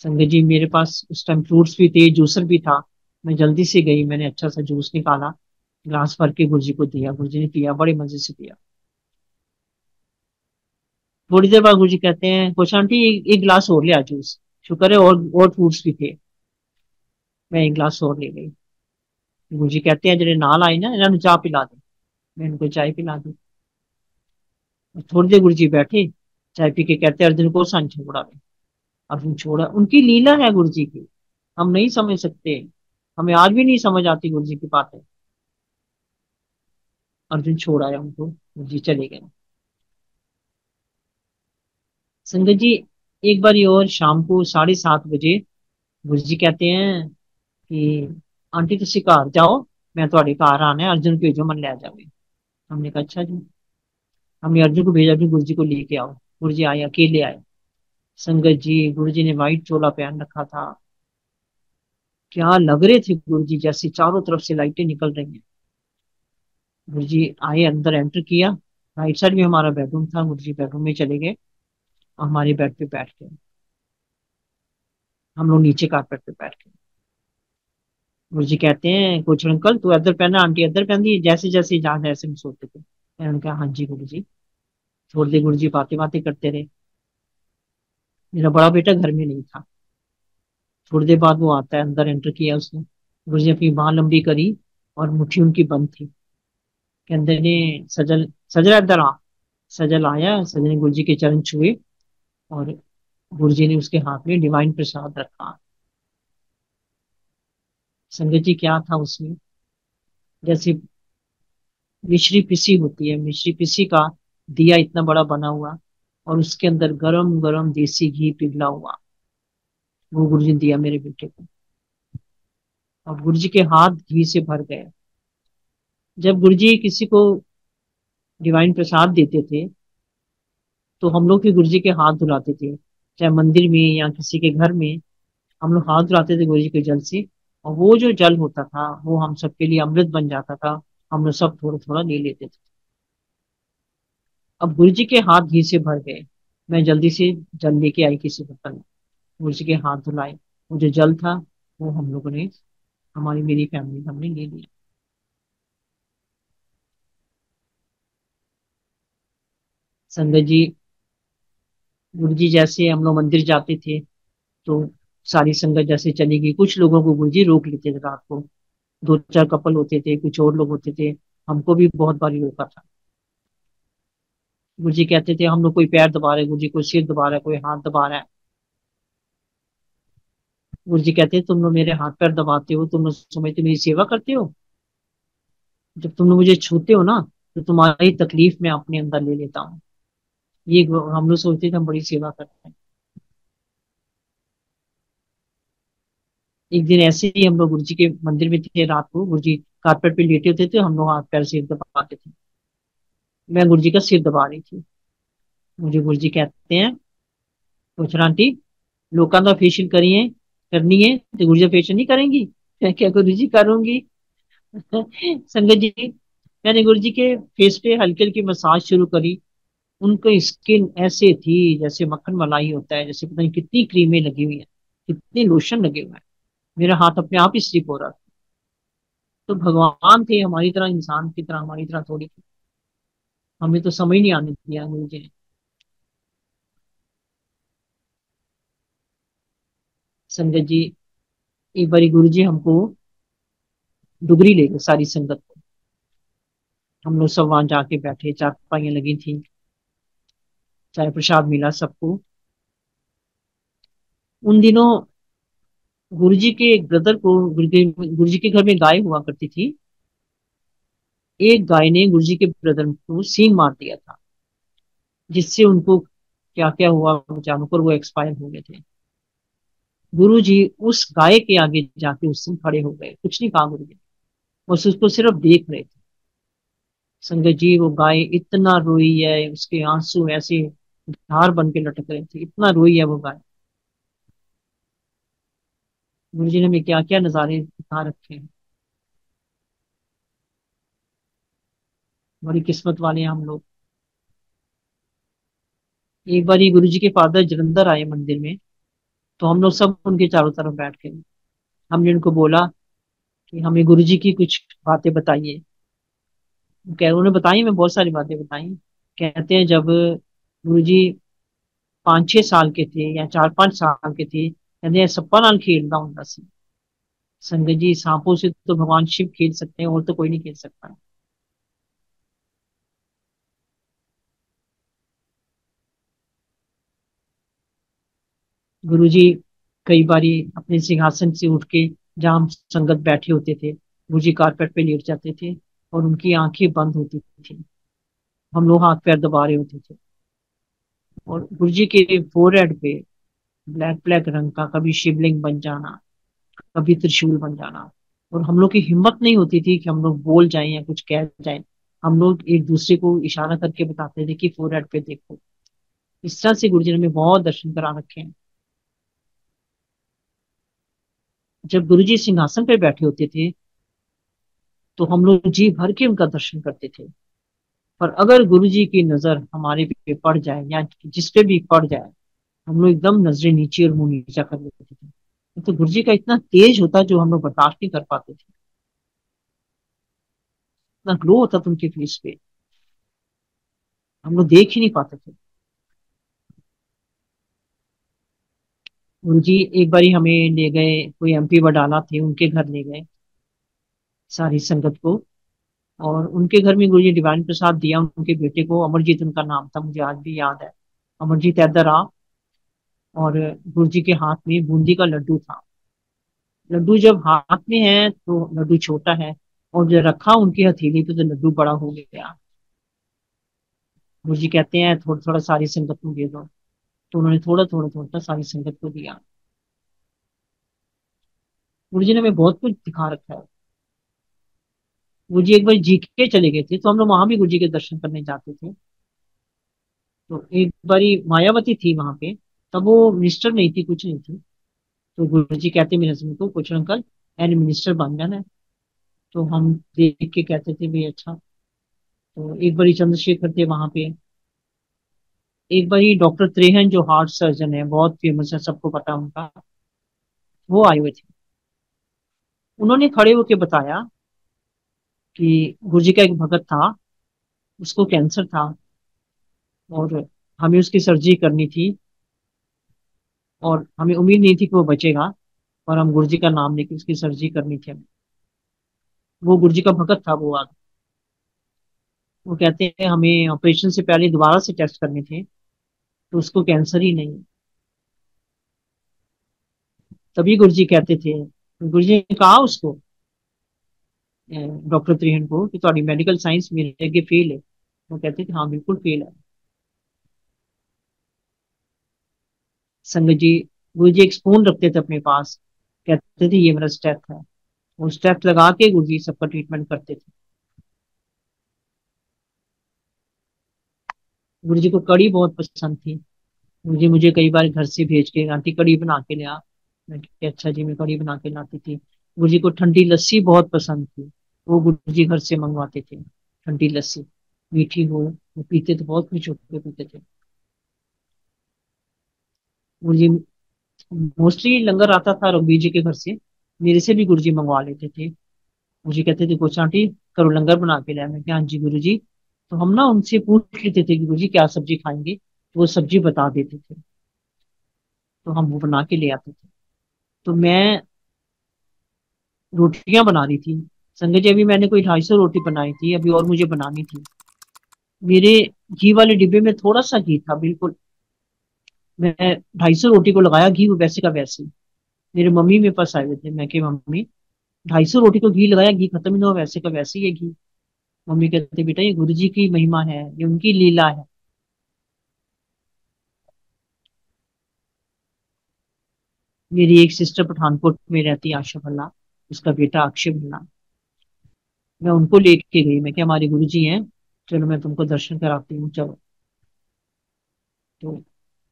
संगत जी मेरे पास उस टाइम फ्रूट्स भी थे, जूसर भी था। मैं जल्दी से गई, मैंने अच्छा सा जूस निकाला, ग्लास भर के गुरुजी को दिया। गुरुजी ने पिया, बड़े मजे से पिया। थोड़ी देर बाद गुरुजी कहते हैं कुछ आंटी एक गिलास और ले आ जूस। शुक्र है और फ्रूट्स भी थे। मैं एक गिलास और ले गई। गुरुजी कहते हैं जेडे नाल आए ना इन्होंने चाह पिला दे। मैं इनको चाय पिला दी। थोड़ी देर गुरुजी बैठे, चाय पी के कहते हैं अर्जुन को सन छोड़ा दे। अर्जुन छोड़ा, उनकी लीला है गुरुजी की, हम नहीं समझ सकते। हमें आज भी नहीं समझ आती गुरुजी की बातें। अर्जुन छोड़ आया उनको, गुरुजी चले गए। संगत जी एक बार और शाम को 7:30 बजे गुरुजी कहते हैं कि आंटी तुसी घर जाओ, मैं ਤੁਹਾਡੇ घर आना है, अर्जुन भेजो मन ले जावे। हमने कहा अच्छा जी। हमने अर्जुन को भेजा कि गुरु जी को लेके आओ। गुरु जी आए, अकेले आए। संगत जी गुरु जी ने व्हाइट चोला पहन रखा था, क्या लग रहे थे गुरु जी, जैसे चारों तरफ से लाइटें निकल रही हैं। गुरु जी आए, अंदर एंटर किया। राइट साइड में हमारा बेडरूम था, गुरु जी बेडरूम में चले गए और हमारे बेड पे बैठ गए। हम लोग नीचे कारपेट पे बैठ गए। गुरु जी कहते हैं कुछ अंकल तू इधर पहना, आंटी इधर पहनती है, जैसे जैसे जहां ऐसे हम सोते थे। मैंने कहा हाँ जी गुरु जी। थोड़ी देर गुरु जी बातें बातें करते रहे। मेरा बड़ा बेटा घर में नहीं था। थोड़ी देर बाद वो आता है, अंदर एंटर किया उसने। गुरु जी अपनी बाह लंबी करी और मुट्ठी उनकी बंद थी। कहते ने सजल, सजल इधर आ। सजल आया, सजल ने गुरु जी के चरण छुए और गुरु जी ने उसके हाथ में डिवाइन प्रसाद रखा। संगत जी क्या था उसमें, जैसे मिश्री पिसी होती है, मिश्री पिसी का दिया इतना बड़ा बना हुआ, और उसके अंदर गरम गरम देसी घी पिघला हुआ। वो गुरु जी ने दिया मेरे बेटे को। और गुरु जी के हाथ घी से भर गए। जब गुरु जी किसी को डिवाइन प्रसाद देते थे तो हम लोग भी गुरु जी के हाथ धुलाते थे, चाहे मंदिर में या किसी के घर में। हम लोग हाथ धुलाते थे गुरु जी के जल से, और वो जो जल होता था वो हम सबके लिए अमृत बन जाता था। हम लोग सब थोड़ा थोड़ा ले लेते थे। अब गुरु जी के हाथ घी से भर गए। मैं जल्दी से जल लेके आई किसी बर्तन में, गुरु जी के हाथ धुलाए। वो जो जल था वो हम लोगों ने, हमारी मेरी फैमिली हमने ले लिया। संगत जी गुरु जी जैसे हम लोग मंदिर जाते थे तो सारी संगत जैसे चली गई, कुछ लोगों को गुरु जी रोक लेते थे रात को। 2-4 कपल होते थे, कुछ और लोग होते थे। हमको भी बहुत बारी रोका था। गुरु जी कहते थे हम लोग कोई पैर दबा रहे, गुरु जी कोई सिर दबा रहा है, कोई हाथ दबा रहा है। गुरु जी कहते हैं तुम लोग मेरे हाथ पैर दबाते हो, तुम लोग समझते हो मेरी सेवा करते हो। जब तुम लोग मुझे छूते हो ना तो तुम्हारी तकलीफ मैं अपने अंदर ले लेता हूँ। ये हम लोग सोचते थे हम बड़ी सेवा करते हैं। एक दिन ऐसे ही हम लोग गुरु जी के मंदिर में थे, रात को गुरु जी कारपेट पे लेटे होते थे, हम लोग हाथ पैर सिर दबाते थे। मैं गुरु जी का सिर दबा रही थी। मुझे गुरु जी कहते हैं, पूछना आंटी, लोगों का फेशियल करिए, करनी है तो गुरु जी फेशियल नहीं करेंगी? मैं क्या गुरु जी करूंगी। संगत जी, मैंने गुरु जी के फेस पे हल्की हल्की मसाज शुरू करी। उनकी स्किन ऐसे थी जैसे मक्खन मलाई होता है, जैसे पता नहीं कितनी क्रीमें लगी हुई है, कितने लोशन लगे हुए हैं। मेरा हाथ अपने आप ही स्लिप हो रहा था। तो भगवान थे हमारी तरह, इंसान की तरह, हमारी तरह थोड़ी थी। हमें तो समझ नहीं आने दिया गुरु जी ने। संगत जी, एक बारी गुरु जी हमको डुगरी ले गए सारी संगत को। हम लोग सब वहां जाके बैठे, चारपाइयां लगी थी, चाय प्रसाद मिला सबको। उन दिनों गुरु जी के एक ब्रदर को, गुरु जी के घर में गाय हुआ करती थी। एक गाय ने गुरु जी के ब्रदर को सींग मार दिया था, जिससे उनको क्या क्या हुआ जानकर वो एक्सपायर हो गए थे। गुरु जी उस गाय के आगे जाके उस दिन खड़े हो गए, कुछ नहीं कहा गुरु जी, बस उसको सिर्फ देख रहे थे। संगत जी, वो गाय इतना रोई है, उसके आंसू ऐसे धार बन के लटक रहे थे, इतना रोई है वो गाय। गुरु जी ने हमें क्या क्या नजारे दिखा रखे हैं। बड़ी किस्मत वाले हैं हम लोग। एक बार गुरु जी के फादर जलंधर आए मंदिर में, तो हम लोग सब उनके चारों तरफ बैठ गए। हमने उनको बोला कि हमें गुरु जी की कुछ बातें बताइए। कह उन्होंने बताई, मैं बहुत सारी बातें बताई। कहते हैं जब गुरु जी 5-6 साल के थे या 4-5 साल के थे, कहते सप्पा नाल खेलता होता सी। संगत जी, सांपों से तो भगवान शिव खेल सकते हैं, और तो कोई नहीं खेल सकता। गुरु जी कई बारी अपने सिंहासन से उठ के, जहाँ हम संगत बैठे होते थे, गुरु जी कारपेट पे लेट जाते थे और उनकी आंखें बंद होती थी। हम लोग हाथ पैर दबा रहे होते थे, और गुरु जी के फोरहेड पे ब्लैक ब्लैक रंग का कभी शिवलिंग बन जाना, कभी त्रिशूल बन जाना। और हम लोग की हिम्मत नहीं होती थी कि हम लोग बोल जाएं या कुछ कह जाएं। हम लोग एक दूसरे को इशारा करके बताते थे कि फोरहेड पे देखो। इस तरह से गुरु जी ने हमें बहुत दर्शन करा रखे हैं। जब गुरु जी सिंहासन पे बैठे होते थे, तो हम लोग जी भर के उनका दर्शन करते थे। पर अगर गुरु जी की नजर हमारे पे पड़ जाए या जिस पे भी पड़ जाए, हम लोग एकदम नजरें नीचे और मुंह नीचा कर लेते थे। तो गुरु जी का इतना तेज होता जो हम लोग बर्दाश्त नहीं कर पाते थे। इतना ग्लो होता था उनके फेस पे, हम लोग देख ही नहीं पाते थे। गुरु जी एक बारी हमें ले गए, कोई एमपी वडाला थे, उनके घर ले गए सारी संगत को। और उनके घर में गुरु जी डिवाइन प्रसाद दिया उनके बेटे को, अमरजीत उनका नाम था, मुझे आज भी याद है। अमरजीत ऐदर आ। और गुरु जी के हाथ में बूंदी का लड्डू था। लड्डू जब हाथ में है तो लड्डू छोटा है, और जब रखा उनकी हथेली पे तो लड्डू बड़ा हो गया। गुरु जी कहते हैं थोड़ा थोड़ा सारी संगत को दे दो। तो उन्होंने थोड़ा थोड़ा थोड़ा सारी संगत को दिया। गुरु जी ने हमें बहुत कुछ दिखा रखा है। गुरु जी एक बार जीके चले गए थे, तो हम लोग वहां भी गुरु जी के दर्शन करने जाते थे। तो एक बारी मायावती थी वहां पे, तब वो मिनिस्टर नहीं थी, कुछ नहीं थी। तो गुरु जी कहते मेरे हस्बैंड को, कुछ अंकल एंड मिनिस्टर बन जाना है। तो हम देख के कहते थे भाई अच्छा। तो एक बारी चंद्रशेखर थे वहां पे। एक बारी डॉक्टर त्रेहन जो हार्ट सर्जन है, बहुत फेमस है, सबको पता है उनका, वो आए हुए थे। उन्होंने खड़े होके बताया कि गुरु जी का एक भगत था, उसको कैंसर था, और हमें उसकी सर्जरी करनी थी, और हमें उम्मीद नहीं थी कि वो बचेगा, पर हम गुरु जी का नाम लेके उसकी सर्जरी करनी थी हमें। वो गुरु जी का भगत था वो आदमी। वो कहते हैं हमें ऑपरेशन से पहले दोबारा से टेस्ट करने थे, तो उसको कैंसर ही नहीं है। तभी गुरु जी कहते थे, गुरु जी ने कहा उसको, डॉक्टर त्रिहन को, कि तुम्हारी मेडिकल साइंस मेरे आगे फेल है। वो कहते थे हाँ बिल्कुल फेल है। संगत जी, गुरु जी एक स्पून रखते थे अपने पास, कहते थे ये मेरा स्टेप है। वो स्टेप लगा के गुरु जी सबका ट्रीटमेंट करते थे। गुरु जी को कड़ी बहुत पसंद थी। गुरु जी मुझे कई बार घर से भेज के, आंटी कड़ी बना के ले आ। मैं कि अच्छा जी, मैं कड़ी बना के लाती थी। गुरु जी को ठंडी लस्सी बहुत पसंद थी। वो गुरु जी घर से मंगवाते थे ठंडी लस्सी, मीठी हो, वो पीते थे, बहुत खुश होकर पीते थे। गुरु जी मोस्टली लंगर आता था रघुवीर जी के घर से, मेरे से भी गुरु जी मंगवा लेते थे। मुझे कहते थे कुछ आंटी करो लंगर बना के लाए। मैं क्या, हाँ जी गुरु जी। तो हम ना उनसे पूछ लेते थे कि गुरु जी क्या सब्जी खाएंगे, तो वो सब्जी बता देते थे, तो हम वो बना के ले आते थे। तो मैं रोटियां बना रही थी, संजय जी अभी मैंने कोई 250 रोटी बनाई थी, अभी और मुझे बनानी थी। मेरे घी वाले डिब्बे में थोड़ा सा घी था बिल्कुल। मैं 250 रोटी को लगाया घी, वो वैसे का वैसे ही। मेरे मम्मी मेरे पास आए हुए थे, मैं कि मम्मी 250 रोटी को घी लगाया, घी खत्म ही ना हो, वैसे का वैसे ही है घी। मम्मी कहते बेटा ये गुरु जी की महिमा है, ये उनकी लीला है। मेरी एक सिस्टर पठानकोट में रहती है, आशा भल्ला, उसका बेटा अक्षय भल्ला। मैं उनको लेके गई, मैं क्या हमारे गुरु जी हैं, चलो मैं तुमको दर्शन कराती हूँ चलो। तो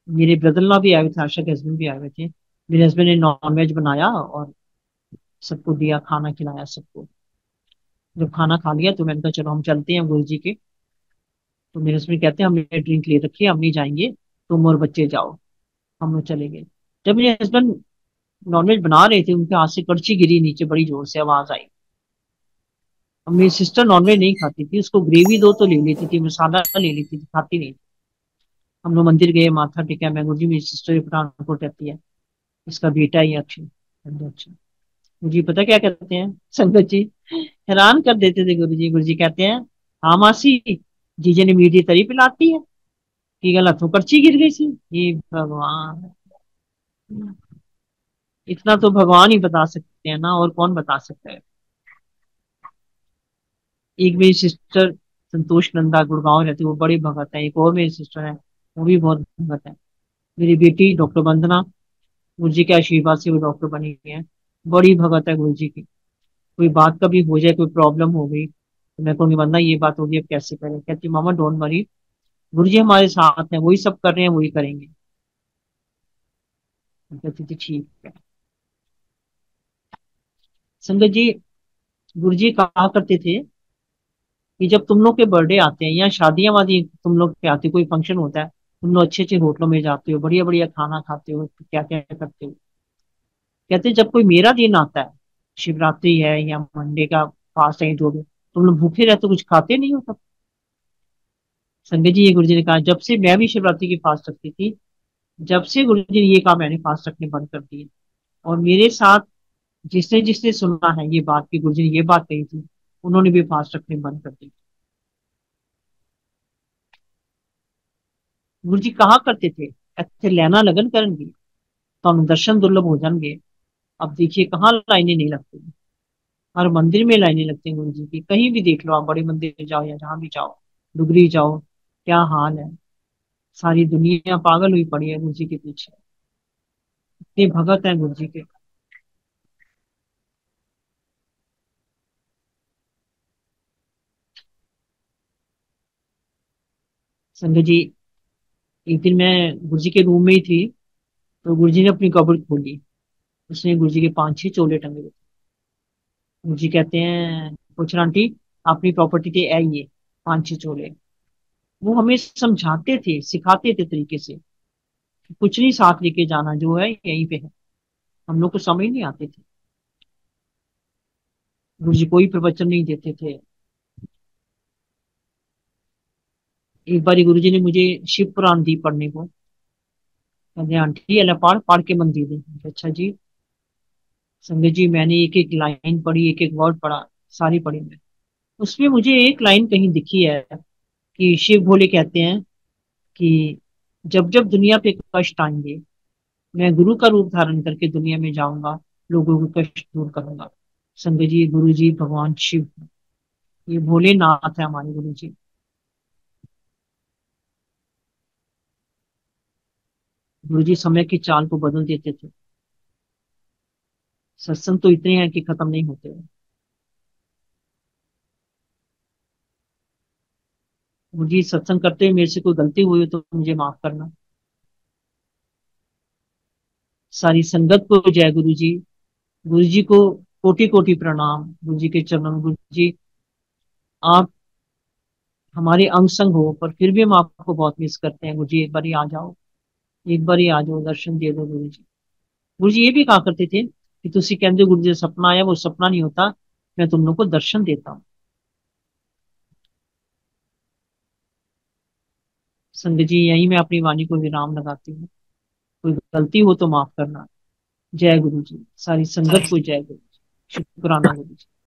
मेरे ब्रदर इन लॉ भी आए हुए थे, आशा के हस्बैंड भी आए हुए थे। मेरे हस्बैंड ने नॉन वेज बनाया और सबको दिया, खाना खिलाया सबको। जब खाना खा लिया तो मैंने कहा चलो हम चलते हैं गुरु जी के। तो मेरे हस्बैंड कहते हैं हमने ड्रिंक ले रखी है, हम नहीं जाएंगे, तुम और बच्चे जाओ। हम लोग चले गए। जब मेरे हस्बैंड नॉनवेज बना रहे थे, उनके हाथ से कड़छी गिरी नीचे, बड़ी जोर से आवाज आई। अब मेरी सिस्टर नॉनवेज नहीं खाती थी, उसको ग्रेवी दो तो ले लेती थी, मसाला ले लेती थी, खाती नहीं। हम लोग मंदिर गए, माथा टेका। मैं गुरु जी मेरी सिस्टर पठानकोट रहती है, इसका बेटा ही है अक्षय। अच्छा, गुरु जी पता क्या कहते हैं संगत जी, हैरान कर देते थे गुरु जी। गुरु जी कहते हैं हाँ मासी, जीजे ने मीठी तरी पिलाती है कि गलत हो, पर्ची गिर गई सी। ये भगवान, इतना तो भगवान ही बता सकते हैं ना, और कौन बता सकता है। एक मेरी सिस्टर संतोष नंदा गुड़गांव रहती है, वो बड़ी भगत है। एक और मेरी सिस्टर है, वो भी बहुत भगत है। मेरी बेटी डॉक्टर वंदना, गुरु जी के आशीर्वाद से वो डॉक्टर बनी हुई है, बड़ी भगत है गुरु जी की। कोई बात कभी हो जाए, कोई प्रॉब्लम हो गई, तो मैं कहूंगी वंदना ये बात होगी अब कैसे करें, कहती मामा डोंट वरी, गुरु जी हमारे साथ हैं, वही सब कर रहे हैं, वही करेंगे। मैं कहती थी ठीक है। संगत जी, गुरु जी कहा करते थे कि जब तुम लोग के बर्थडे आते हैं या शादियां वादी तुम लोग के आती, कोई फंक्शन होता है, तुम लोग अच्छे अच्छे होटलों में जाते हो, बढ़िया बढ़िया खाना खाते हो, क्या क्या करते हो। कहते जब कोई मेरा दिन आता है, शिवरात्रि है या मंडे का फास्ट है, जो भी, तुम लोग भूखे रहते हो, कुछ खाते नहीं हो तब। संजय जी, ये गुरु जी ने कहा, जब से मैं भी शिवरात्रि की फास्ट रखती थी, जब से गुरु जी ने ये कहा, मैंने फास्ट रखने बंद कर दिए। और मेरे साथ जिसने जिसने सुना है ये बात कि गुरु जी ने ये बात कही थी, उन्होंने भी फास्ट रखने बंद कर दी। गुरु जी कहा करते थे ਇੱਥੇ ਲੈਣਾ लगन करेंगे तो हम दर्शन दुर्लभ हो जाएंगे। अब देखिए कहाँ लाइनें नहीं लगती, हर मंदिर में लाइनें लगती हैं गुरु जी की। कहीं भी देख लो आप, बड़े मंदिर जाओ या जहां भी जाओ, डुगरी जाओ, क्या हाल है। सारी दुनिया पागल हुई पड़ी है गुरु जी के पीछे, इतने भगत है गुरु जी के। संगत जी, एक दिन मैं गुरु जी के रूम में ही थी, तो गुरु जी ने अपनी कबर्ड खोली, उसने गुरु जी के 5-6 चोले टंगे हुए थे। गुरु जी कहते हैं पूछ आंटी अपनी प्रॉपर्टी के है ये 5-6 चोले। वो हमें समझाते थे, सिखाते थे तरीके से कि कुछ नहीं साथ लेके जाना, जो है यहीं पे है। हम लोग को समझ नहीं आते थे। गुरु जी कोई प्रवचन नहीं देते थे। एक बार गुरु जी ने मुझे शिव पुराण दी पढ़ने को, कहते आंटी अल्लाह पढ़ पढ़ के मन दी थी। अच्छा जी। संगत जी मैंने एक एक लाइन पढ़ी, एक एक वर्ड पढ़ा, सारी पढ़ी मैं। उसमें मुझे एक लाइन कहीं दिखी है कि शिव भोले कहते हैं कि जब जब दुनिया पे कष्ट आएंगे, मैं गुरु का रूप धारण करके दुनिया में जाऊंगा, लोगों के कष्ट दूर करूंगा। संगत जी, गुरु जी भगवान शिव, ये भोलेनाथ है हमारे गुरु जी। गुरु जी समय की चाल को बदल देते थे। सत्संग तो इतने हैं कि खत्म नहीं होते। गुरु जी सत्संग करते हुए मेरे से कोई गलती हुई हो तो मुझे माफ करना। सारी संगत को जय गुरु जी। गुरु जी को कोटि कोटि प्रणाम। गुरु जी के चरणों में। गुरु जी आप हमारे अंग संग हो, पर फिर भी हम आपको बहुत मिस करते हैं। गुरु जी एक बार ही आ जाओ, एक बार ही आ जाओ, दर्शन दे दो गुरु जी। गुरु जी ये भी कहा करते थे कि तुसी कहते हो गुरु जी सपना आया, वो सपना नहीं होता, मैं तुम लोग को दर्शन देता हूँ। संगत जी यही मैं अपनी वाणी को विराम लगाती हूँ। कोई गलती हो तो माफ करना। जय गुरु जी। सारी संगत को जय गुरु जी। शुक्राना गुरु जी।